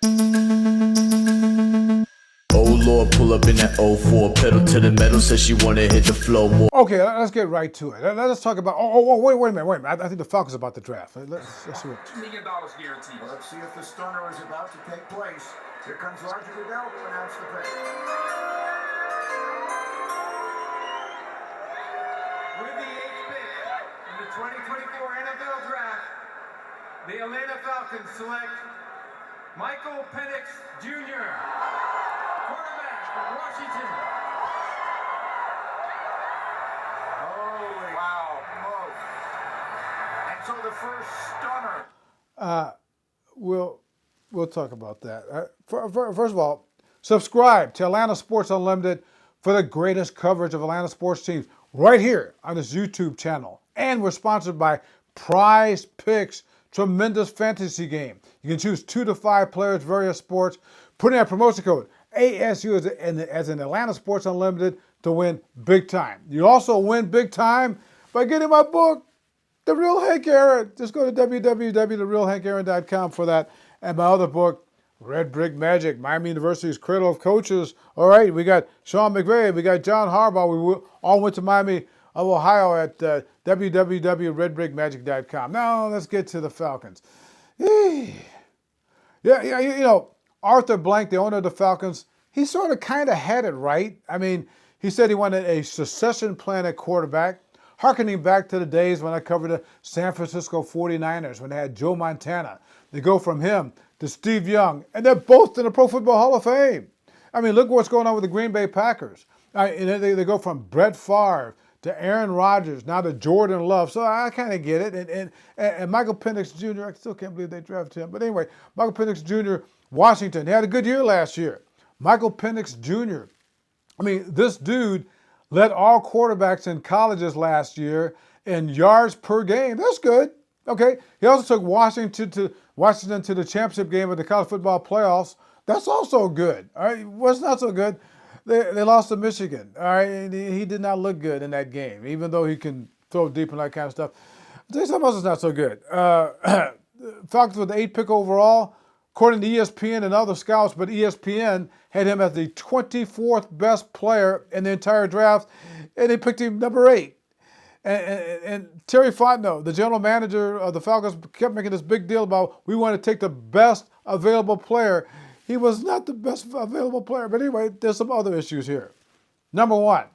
Oh Lord, pull up in that '04, pedal to the metal, says she wanna hit the flow more. Okay, let's get right to it. Let's talk about. Wait a minute. I think the Falcons are about to draft. Let's see what. $2 million guaranteed. Well, let's see if the stunner is about to take place. Here comes Roger Goodell to announce the pick. With the 8th pick in the 2024 NFL Draft, the Atlanta Falcons select Michael Penix Jr., quarterback from Washington. Holy wow. And so the first stunner. We'll talk about that. First of all, subscribe to Atlanta Sports Unlimited for the greatest coverage of Atlanta sports teams right here on this YouTube channel. And we're sponsored by Prize Picks, tremendous fantasy game. You can choose 2 to 5 players, various sports. Put in a promotion code ASU as an Atlanta Sports Unlimited to win big time. You also win big time by getting my book, The Real Hank Aaron. Just go to www.therealhankaaron.com for that. And my other book, Red Brick Magic, Miami University's Cradle of Coaches. All right, we got Sean McVay, we got John Harbaugh. We all went to Miami of Ohio at www.redbrickmagic.com. Now let's get to the Falcons. Yeah, Arthur Blank, the owner of the Falcons, he sort of kind of had it right. I mean, he said he wanted a succession plan at quarterback, harkening back to the days when I covered the San Francisco 49ers, when they had Joe Montana. They go from him to Steve Young, and they're both in the Pro Football Hall of Fame. I mean, look what's going on with the Green Bay Packers. They go from Brett Favre to Aaron Rodgers, now to Jordan Love. So I kind of get it. And Michael Penix Jr., I still can't believe they drafted him. But anyway, Michael Penix Jr., Washington, he had a good year last year. Michael Penix Jr., I mean, this dude led all quarterbacks in colleges last year in yards per game. That's good. Okay. He also took Washington to the championship game of the college football playoffs. That's also good. All right. What's not so good? They lost to Michigan. All right. And he did not look good in that game, even though he can throw deep and that kind of stuff. I'll tell you something else is not so good. Falcons with the 8th pick overall, according to ESPN and other scouts, but ESPN had him as the 24th best player in the entire draft, and they picked him number 8. And Terry Fontenot, the general manager of the Falcons, kept making this big deal about we want to take the best available player. He was not the best available player. But anyway, there's some other issues here. Number one,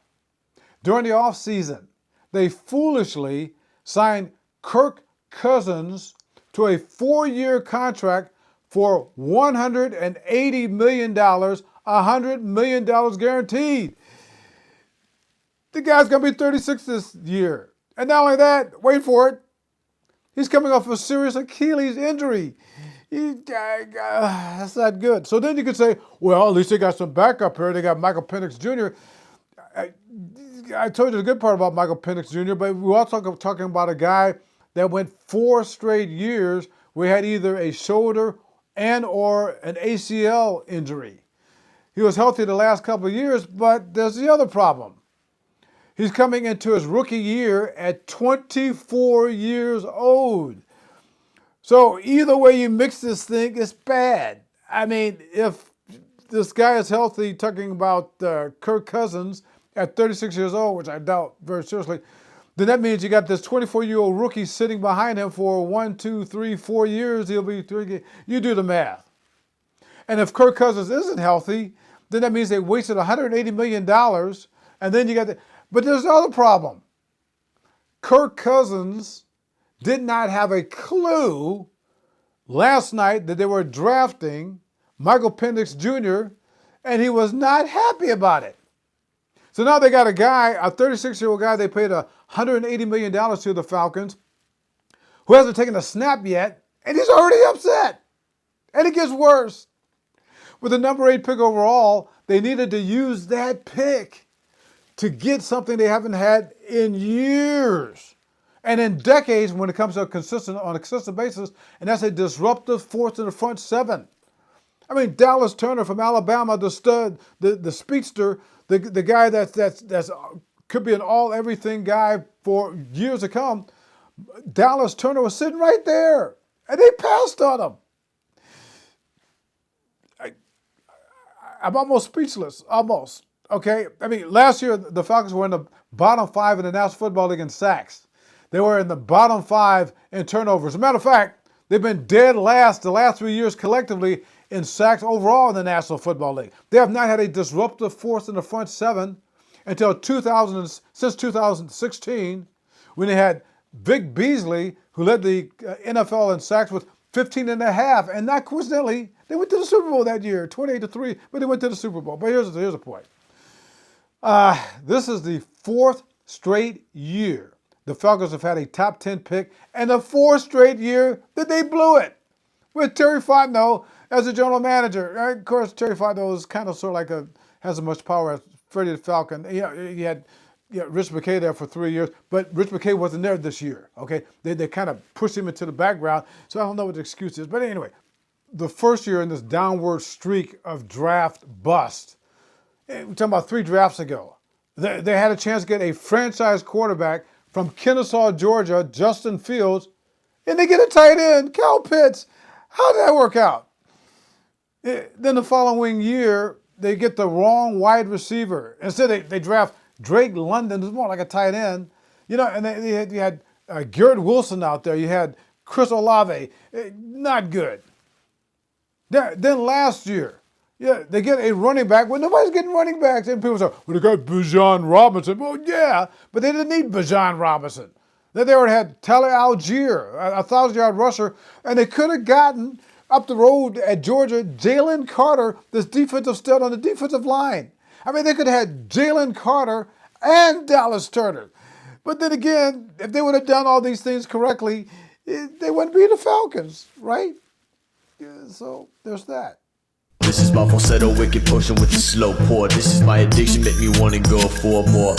during the offseason, they foolishly signed Kirk Cousins to a 4-year contract for $180 million, $100 million guaranteed. The guy's going to be 36 this year. And not only that, wait for it, he's coming off a serious Achilles injury. That's not good. So then you could say, well, at least they got some backup here. They got Michael Penix Jr. I told you the good part about Michael Penix Jr., but we're also talking about a guy that went 4 straight years where he had either a shoulder and or an ACL injury. He was healthy the last couple of years, but there's the other problem. He's coming into his rookie year at 24 years old. So either way you mix this thing, it's bad. I mean, if this guy is healthy, talking about Kirk Cousins at 36 years old, which I doubt very seriously, then that means you got this 24-year-old rookie sitting behind him for 1, 2, 3, 4 years. He'll be 3. You do the math. And if Kirk Cousins isn't healthy, then that means they wasted $180 million. And then you got the... But there's another problem. Kirk Cousins did not have a clue last night that they were drafting Michael Penix Jr., and he was not happy about it. So now they got a guy, a 36-year-old guy they paid $180 million to the Falcons, who hasn't taken a snap yet, and he's already upset. And it gets worse. With the number 8 pick overall, they needed to use that pick to get something they haven't had in years and in decades when it comes to on a consistent basis, and that's a disruptive force in the front 7. I mean, Dallas Turner from Alabama, the stud, the speedster, the guy that's could be an all-everything guy for years to come. Dallas Turner was sitting right there, and they passed on him. I'm almost speechless, almost. Okay, I mean, last year the Falcons were in the bottom 5 in the National Football League in sacks. They were in the bottom 5 in turnovers. As a matter of fact, they've been dead last the last 3 years collectively in sacks overall in the National Football League. They have not had a disruptive force in the front 7 until since 2016, when they had Vic Beasley, who led the NFL in sacks with 15 and a half, and not coincidentally, they went to the Super Bowl that year, 28-3, but they went to the Super Bowl. But here's the point. This is the 4th straight year the Falcons have had a top 10 pick, and the 4th straight year that they blew it with Terry Fontenot as the general manager. Of course, Terry Fontenot is kind of sort of like has as much power as Freddie the Falcon. You had Rich McKay there for 3 years, but Rich McKay wasn't there this year. Okay, they kind of pushed him into the background, so I don't know what the excuse is. But anyway, the first year in this downward streak of draft bust, we're talking about 3 drafts ago, they had a chance to get a franchise quarterback from Kennesaw, Georgia, Justin Fields, and they get a tight end, Kyle Pitts. How did that work out? Then the following year, they get the wrong wide receiver. Instead, they draft Drake London, who's more like a tight end. You know, and you had Garrett Wilson out there. You had Chris Olave. Not good. Then last year, they get a running back. Well, nobody's getting running backs. And people say, well, they got Bijan Robinson. Well, yeah, but they didn't need Bijan Robinson. They already had Tyler Algier, a 1,000-yard rusher, and they could have gotten up the road at Georgia, Jalen Carter, this defensive stud on the defensive line. I mean, they could have had Jalen Carter and Dallas Turner. But then again, if they would have done all these things correctly, they wouldn't be the Falcons, right? So there's that. This is my falsetto, wicked potion with the slow pour. This is my addiction, make me wanna go for more.